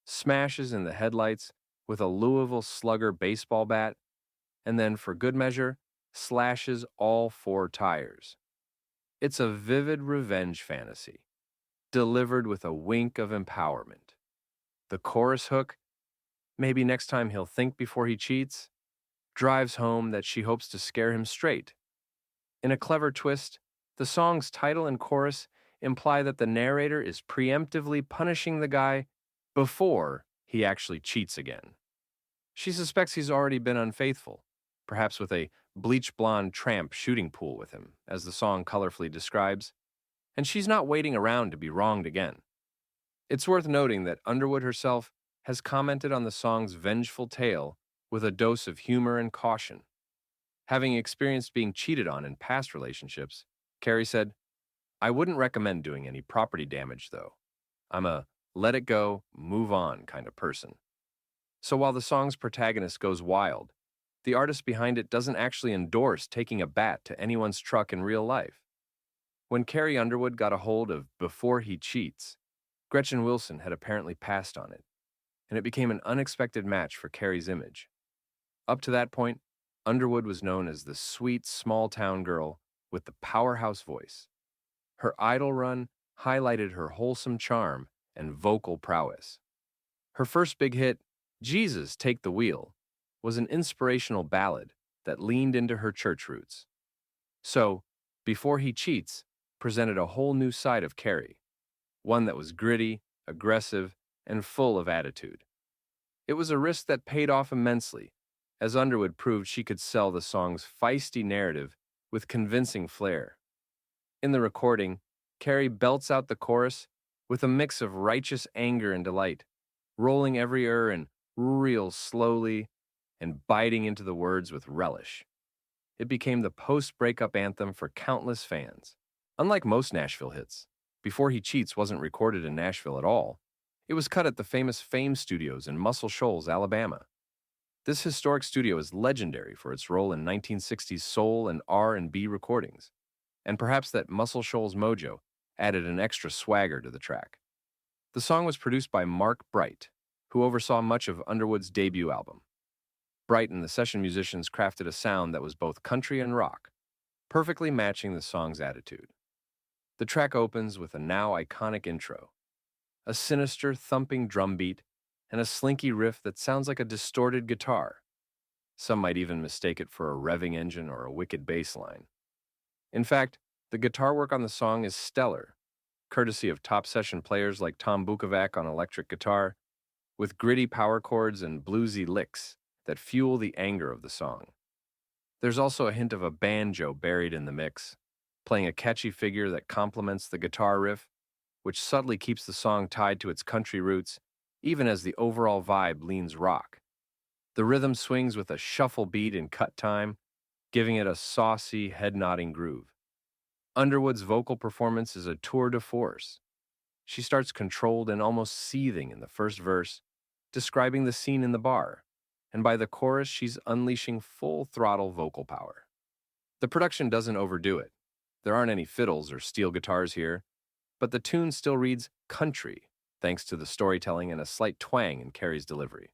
smashes in the headlights with a Louisville Slugger baseball bat, and then, for good measure, slashes all 4 tires. It's a vivid revenge fantasy, delivered with a wink of empowerment. The chorus hook, maybe next time he'll think before he cheats, drives home that she hopes to scare him straight. In a clever twist, the song's title and chorus imply that the narrator is preemptively punishing the guy before he actually cheats again. She suspects he's already been unfaithful, perhaps with a bleach blonde tramp shooting pool with him, as the song colorfully describes, and she's not waiting around to be wronged again. It's worth noting that Underwood herself has commented on the song's vengeful tale with a dose of humor and caution. Having experienced being cheated on in past relationships, Carrie said, "I wouldn't recommend doing any property damage, though. I'm a let it go, move on kind of person." So while the song's protagonist goes wild, the artist behind it doesn't actually endorse taking a bat to anyone's truck in real life. When Carrie Underwood got a hold of Before He Cheats, Gretchen Wilson had apparently passed on it, and it became an unexpected match for Carrie's image. Up to that point, Underwood was known as the sweet, small-town girl with the powerhouse voice. Her Idol run highlighted her wholesome charm and vocal prowess. Her first big hit, Jesus, Take the Wheel, was an inspirational ballad that leaned into her church roots. So, Before He Cheats presented a whole new side of Carrie, one that was gritty, aggressive, and full of attitude. It was a risk that paid off immensely, as Underwood proved she could sell the song's feisty narrative with convincing flair. In the recording, Carrie belts out the chorus with a mix of righteous anger and delight, rolling every and real slowly and biting into the words with relish. It became the post-breakup anthem for countless fans. Unlike most Nashville hits, Before He Cheats wasn't recorded in Nashville at all. It was cut at the famous Fame Studios in Muscle Shoals, Alabama. This historic studio is legendary for its role in 1960s soul and R&B recordings, and perhaps that Muscle Shoals mojo added an extra swagger to the track. The song was produced by Mark Bright, who oversaw much of Underwood's debut album. Bright and the session musicians crafted a sound that was both country and rock, perfectly matching the song's attitude. The track opens with a now iconic intro, a sinister, thumping drum beat, and a slinky riff that sounds like a distorted guitar. Some might even mistake it for a revving engine or a wicked bass line. In fact, the guitar work on the song is stellar, courtesy of top session players like Tom Bukovac on electric guitar, with gritty power chords and bluesy licks that fuel the anger of the song. There's also a hint of a banjo buried in the mix, playing a catchy figure that complements the guitar riff, which subtly keeps the song tied to its country roots, even as the overall vibe leans rock. The rhythm swings with a shuffle beat in cut time, giving it a saucy, head-nodding groove. Underwood's vocal performance is a tour de force. She starts controlled and almost seething in the first verse, describing the scene in the bar, and by the chorus she's unleashing full-throttle vocal power. The production doesn't overdo it. There aren't any fiddles or steel guitars here, but the tune still reads country, thanks to the storytelling and a slight twang in Carrie's delivery.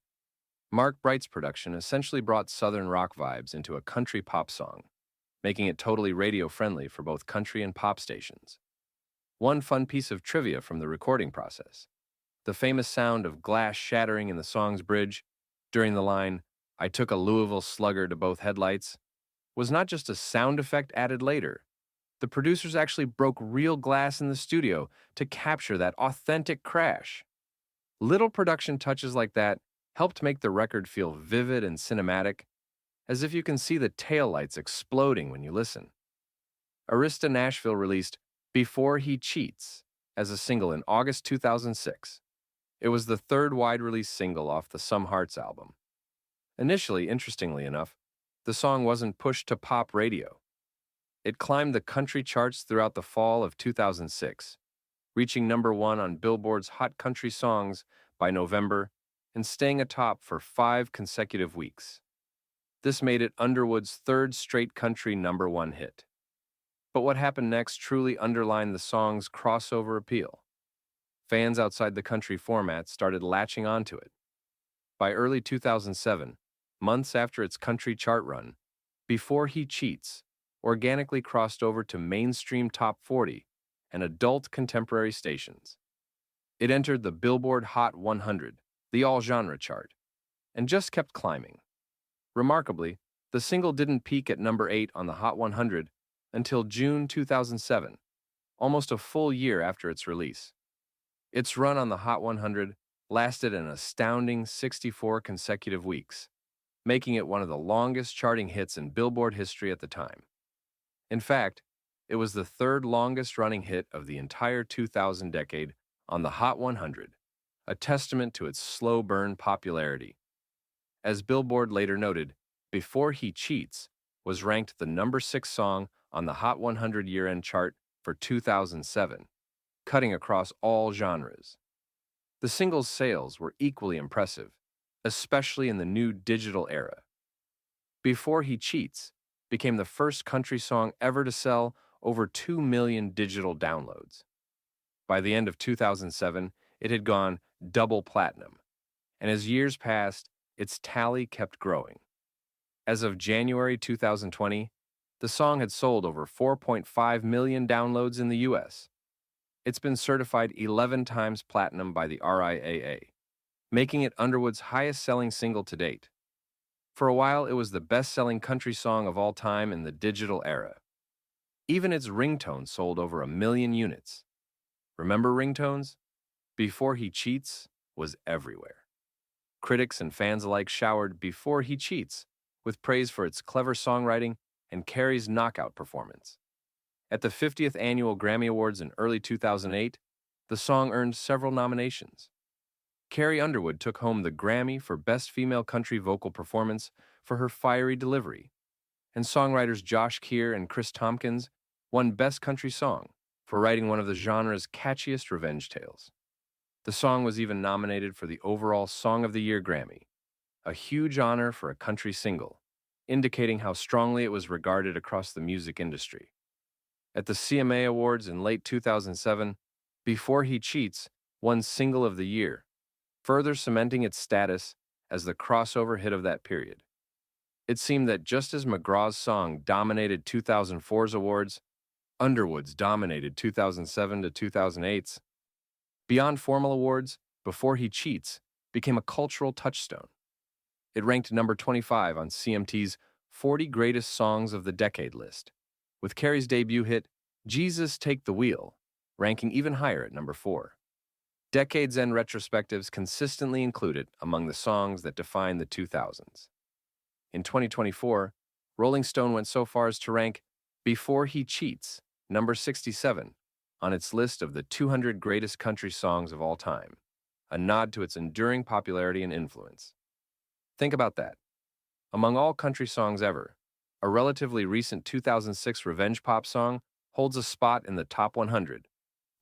Mark Bright's production essentially brought southern rock vibes into a country pop song, making it totally radio-friendly for both country and pop stations. One fun piece of trivia from the recording process: the famous sound of glass shattering in the song's bridge during the line, "I took a Louisville Slugger to both headlights," was not just a sound effect added later. The producers actually broke real glass in the studio to capture that authentic crash. Little production touches like that helped make the record feel vivid and cinematic, as if you can see the taillights exploding when you listen. Arista Nashville released Before He Cheats as a single in August 2006. It was the third wide-release single off the Some Hearts album. Initially, interestingly enough, the song wasn't pushed to pop radio. It climbed the country charts throughout the fall of 2006, reaching #1 on Billboard's Hot Country Songs by November and staying atop for 5 consecutive weeks. This made it Underwood's third straight country #1 hit. But what happened next truly underlined the song's crossover appeal. Fans outside the country format started latching onto it. By early 2007, months after its country chart run, Before He Cheats organically crossed over to mainstream top 40 and adult contemporary stations. It entered the Billboard Hot 100, the all-genre chart, and just kept climbing. Remarkably, the single didn't peak at #8 on the Hot 100 until June 2007, almost a full year after its release. Its run on the Hot 100 lasted an astounding 64 consecutive weeks, making it one of the longest charting hits in Billboard history at the time. In fact, it was the third longest running hit of the entire 2000 decade on the Hot 100, a testament to its slow burn popularity. As Billboard later noted, Before He Cheats was ranked the number 6 song on the Hot 100 year-end chart for 2007, cutting across all genres. The single's sales were equally impressive, especially in the new digital era. Before He Cheats became the first country song ever to sell over 2 million digital downloads. By the end of 2007, it had gone double platinum, and as years passed, its tally kept growing. As of January 2020, the song had sold over 4.5 million downloads in the US. It's been certified 11 times platinum by the RIAA, making it Underwood's highest-selling single to date. For a while, it was the best-selling country song of all time in the digital era. Even its ringtone sold over 1 million units. Remember ringtones? Before He Cheats was everywhere. Critics and fans alike showered Before He Cheats with praise for its clever songwriting and Carrie's knockout performance. At the 50th Annual Grammy Awards in early 2008, the song earned several nominations. Carrie Underwood took home the Grammy for Best Female Country Vocal Performance for her fiery delivery, and songwriters Josh Keir and Chris Tompkins won Best Country Song for writing one of the genre's catchiest revenge tales. The song was even nominated for the overall Song of the Year Grammy, a huge honor for a country single, indicating how strongly it was regarded across the music industry. At the CMA Awards in late 2007, Before He Cheats won Single of the Year, further cementing its status as the crossover hit of that period. It seemed that just as McGraw's song dominated 2004's awards, Underwood's dominated 2007 to 2008's. Beyond formal awards, Before He Cheats became a cultural touchstone. It ranked number 25 on CMT's 40 Greatest Songs of the Decade list, with Carrie's debut hit, Jesus Take the Wheel, ranking even higher at number 4. Decades-end retrospectives consistently include it among the songs that define the 2000s. In 2024, Rolling Stone went so far as to rank Before He Cheats number 67 on its list of the 200 greatest country songs of all time, a nod to its enduring popularity and influence. Think about that. Among all country songs ever, a relatively recent 2006 revenge pop song holds a spot in the top 100,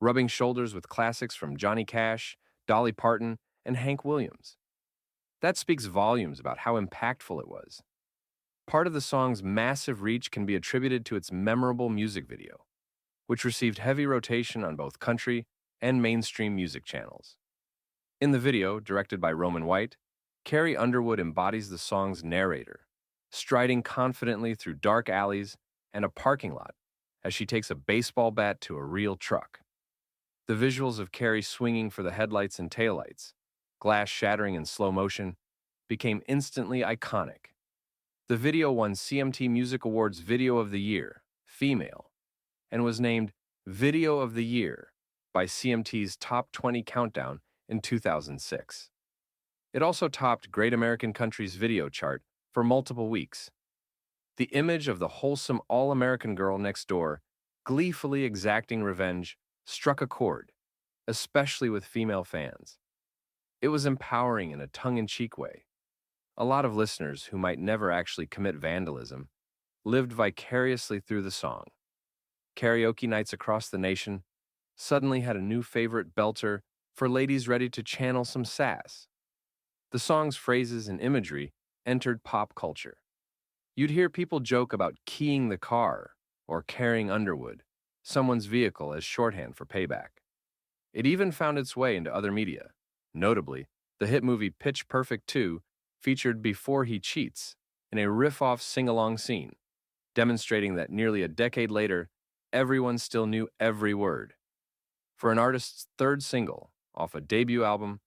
rubbing shoulders with classics from Johnny Cash, Dolly Parton, and Hank Williams. That speaks volumes about how impactful it was. Part of the song's massive reach can be attributed to its memorable music video, which received heavy rotation on both country and mainstream music channels. In the video, directed by Roman White, Carrie Underwood embodies the song's narrator, striding confidently through dark alleys and a parking lot as she takes a baseball bat to a real truck. The visuals of Carrie swinging for the headlights and taillights, glass shattering in slow motion, became instantly iconic. The video won CMT Music Awards Video of the Year, Female, and was named Video of the Year by CMT's Top 20 Countdown in 2006. It also topped Great American Country's video chart for multiple weeks. The image of the wholesome all-American girl next door, gleefully exacting revenge, struck a chord, especially with female fans. It was empowering in a tongue-in-cheek way. A lot of listeners who might never actually commit vandalism lived vicariously through the song. Karaoke nights across the nation suddenly had a new favorite belter for ladies ready to channel some sass. The song's phrases and imagery entered pop culture. You'd hear people joke about keying the car or carrying Underwood, someone's vehicle, as shorthand for payback. It even found its way into other media. Notably, the hit movie Pitch Perfect 2 featured Before He Cheats in a riff-off sing-along scene, demonstrating that nearly a decade later, everyone still knew every word. For an artist's third single off a debut album,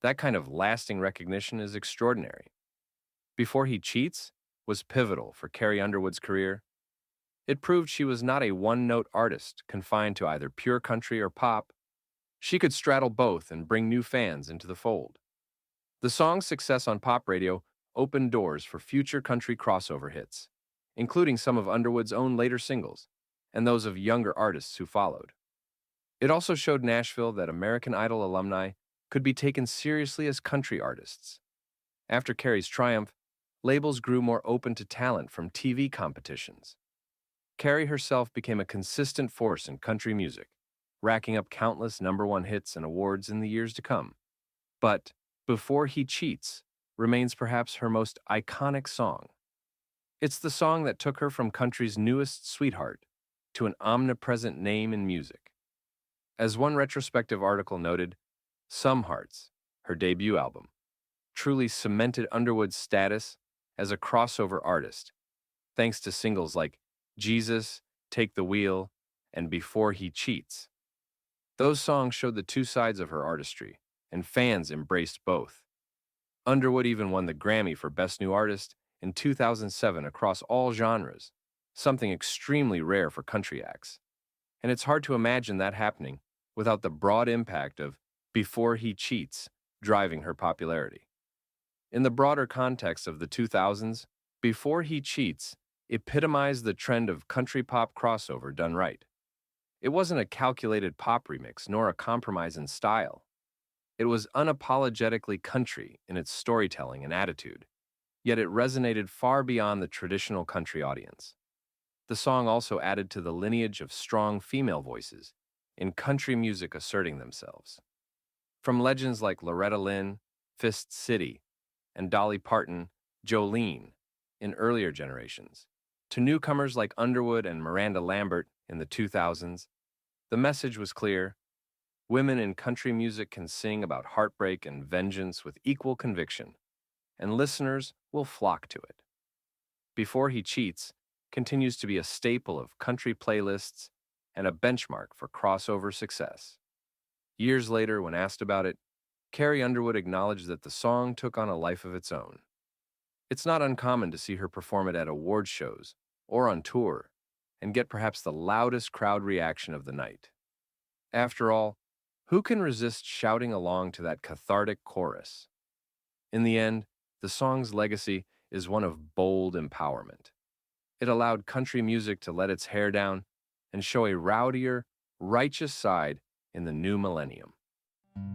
that kind of lasting recognition is extraordinary. Before He Cheats was pivotal for Carrie Underwood's career. It proved she was not a one-note artist confined to either pure country or pop. She could straddle both and bring new fans into the fold. The song's success on pop radio opened doors for future country crossover hits, including some of Underwood's own later singles and those of younger artists who followed. It also showed Nashville that American Idol alumni could be taken seriously as country artists. After Carrie's triumph, labels grew more open to talent from TV competitions. Carrie herself became a consistent force in country music, racking up countless #1 hits and awards in the years to come. But Before He Cheats remains perhaps her most iconic song. It's the song that took her from country's newest sweetheart to an omnipresent name in music. As one retrospective article noted, Some Hearts, her debut album, truly cemented Underwood's status as a crossover artist, thanks to singles like Jesus, Take the Wheel, and Before He Cheats. Those songs showed the two sides of her artistry, and fans embraced both. Underwood even won the Grammy for Best New Artist in 2007 across all genres, something extremely rare for country acts. And it's hard to imagine that happening without the broad impact of Before He Cheats driving her popularity. In the broader context of the 2000s, Before He Cheats epitomized the trend of country pop crossover done right. It wasn't a calculated pop remix nor a compromise in style. It was unapologetically country in its storytelling and attitude, yet it resonated far beyond the traditional country audience. The song also added to the lineage of strong female voices in country music asserting themselves. From legends like Loretta Lynn, Fist City, and Dolly Parton, Jolene in earlier generations, to newcomers like Underwood and Miranda Lambert in the 2000s, the message was clear: women in country music can sing about heartbreak and vengeance with equal conviction, and listeners will flock to it. Before He Cheats continues to be a staple of country playlists and a benchmark for crossover success. Years later, when asked about it, Carrie Underwood acknowledged that the song took on a life of its own. It's not uncommon to see her perform it at award shows or on tour and get perhaps the loudest crowd reaction of the night. After all, who can resist shouting along to that cathartic chorus? In the end, the song's legacy is one of bold empowerment. It allowed country music to let its hair down and show a rowdier, righteous side in the new millennium.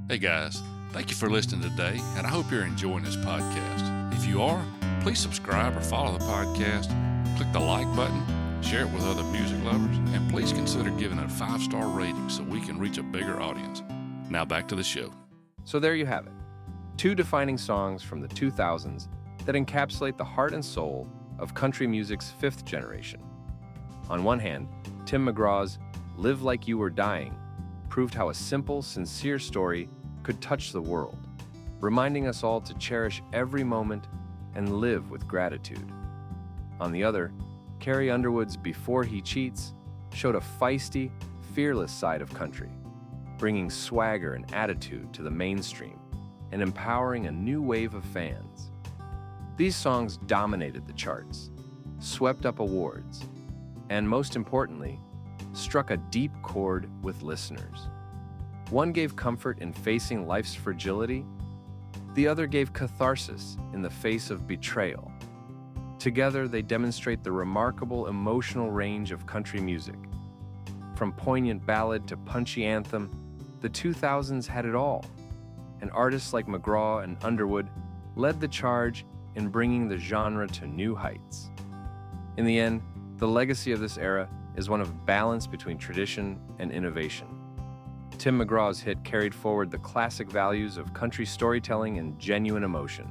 Hey guys, thank you for listening today, and I hope you're enjoying this podcast. If you are, please subscribe or follow the podcast, click the like button, share it with other music lovers, and please consider giving it a 5-star rating so we can reach a bigger audience. Now back to the show. So there you have it, 2 defining songs from the 2000s that encapsulate the heart and soul of country music's 5th generation. On one hand, Tim McGraw's Live Like You Were Dying proved how a simple, sincere story could touch the world, reminding us all to cherish every moment and live with gratitude. On the other, Carrie Underwood's Before He Cheats showed a feisty, fearless side of country, bringing swagger and attitude to the mainstream and empowering a new wave of fans. These songs dominated the charts, swept up awards, and most importantly, struck a deep chord with listeners. One gave comfort in facing life's fragility, the other gave catharsis in the face of betrayal. Together, they demonstrate the remarkable emotional range of country music. From poignant ballad to punchy anthem, the 2000s had it all, and artists like McGraw and Underwood led the charge in bringing the genre to new heights. In the end, the legacy of this era is one of balance between tradition and innovation. Tim McGraw's hit carried forward the classic values of country storytelling and genuine emotion,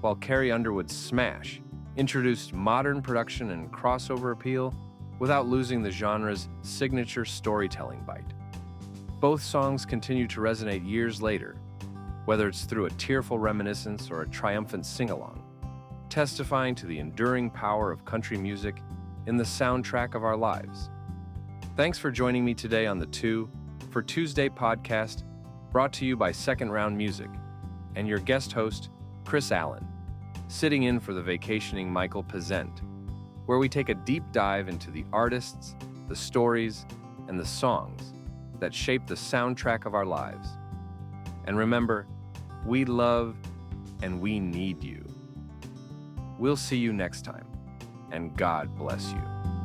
while Carrie Underwood's Smash introduced modern production and crossover appeal without losing the genre's signature storytelling bite. Both songs continue to resonate years later, whether it's through a tearful reminiscence or a triumphant sing-along, testifying to the enduring power of country music in the soundtrack of our lives. Thanks for joining me today on the 2 for Tuesday podcast, brought to you by Second Round Music, and your guest host, Chris Allen, sitting in for the vacationing Michael Pezent, where we take a deep dive into the artists, the stories, and the songs that shape the soundtrack of our lives. And remember, we love and we need you. We'll see you next time, and God bless you.